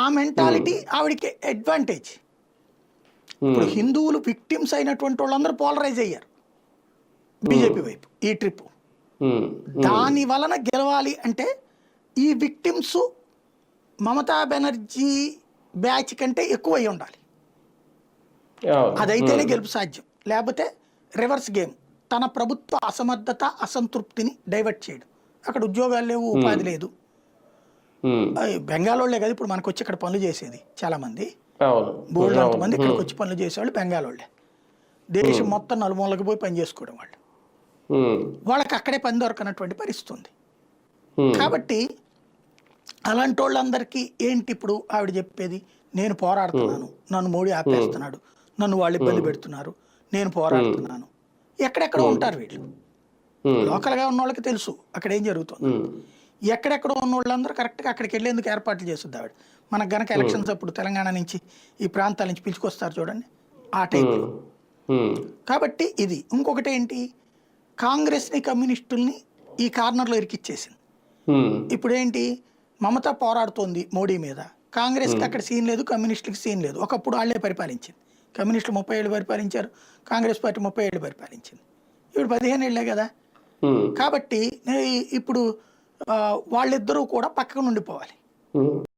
ఆ మెంటాలిటీ ఆవిడికి అడ్వాంటేజ్. ఇప్పుడు హిందువులు విక్టిమ్స్ అయినటువంటి వాళ్ళందరూ పోలరైజ్ అయ్యారు బీజేపీ వైపు ఈ ట్రిప్. దాని వలన గెలవాలి అంటే ఈ విక్టిమ్స్ మమతా బెనర్జీ బ్యాచ్ కంటే ఎక్కువ అయి ఉండాలి. అదైతేనే గెలుపు సాధ్యం. లేకపోతే రివర్స్ గేమ్, తన ప్రభుత్వ అసమర్థత అసంతృప్తిని డైవర్ట్ చేయడం. అక్కడ ఉద్యోగాలు లేవు, ఉపాధి లేదు. బెంగాలోళ్లే కదా ఇప్పుడు మనకు వచ్చి ఇక్కడ పనులు చేసేది చాలా మంది. బోల్డ్ అంతమంది ఇక్కడికి వచ్చి పనులు చేసేవాళ్ళు బెంగాలోళ్లే. దేశం మొత్తం నలుమూలకి పోయి పని చేసుకోవడం వాళ్ళు. వాళ్ళకి అక్కడే పని దొరకనటువంటి పరిస్థితి ఉంది. కాబట్టి అలాంటి వాళ్ళందరికీ ఏంటి ఇప్పుడు ఆవిడ చెప్పేది, నేను పోరాడుతున్నాను, నన్ను మోడీ ఆపేస్తున్నాడు, నన్ను వాళ్ళు ఇబ్బంది పెడుతున్నారు, నేను పోరాడుతున్నాను. ఎక్కడెక్కడో ఉంటారు వీళ్ళు. లోకల్గా ఉన్న వాళ్ళకి తెలుసు అక్కడ ఏం జరుగుతుంది. ఎక్కడెక్కడో ఉన్న వాళ్ళందరూ కరెక్ట్గా అక్కడికి వెళ్ళేందుకు ఏర్పాట్లు చేస్తుంది ఆవిడ. మనకు గనక ఎలక్షన్స్ అప్పుడు తెలంగాణ నుంచి ఈ ప్రాంతాల నుంచి పిలుచుకొస్తారు చూడండి, ఆ టైప్లో. కాబట్టి ఇది ఇంకొకటి ఏంటి, కాంగ్రెస్ని కమ్యూనిస్టుల్ని ఈ కార్నర్లో ఇరికిచ్చేసింది. ఇప్పుడు ఏంటి, మమత పోరాడుతోంది మోడీ మీద, కాంగ్రెస్కి అక్కడ సీన్ లేదు, కమ్యూనిస్టులకి సీన్ లేదు. ఒకప్పుడు వాళ్ళే పరిపాలించింది. కమ్యూనిస్టులు 30 ఏళ్ళు పరిపాలించారు, కాంగ్రెస్ పార్టీ 30 ఏళ్ళు పరిపాలించింది. ఇప్పుడు 15 ఏళ్లే కదా. కాబట్టి ఇప్పుడు వాళ్ళిద్దరూ కూడా పక్కకు నుండిపోవాలి.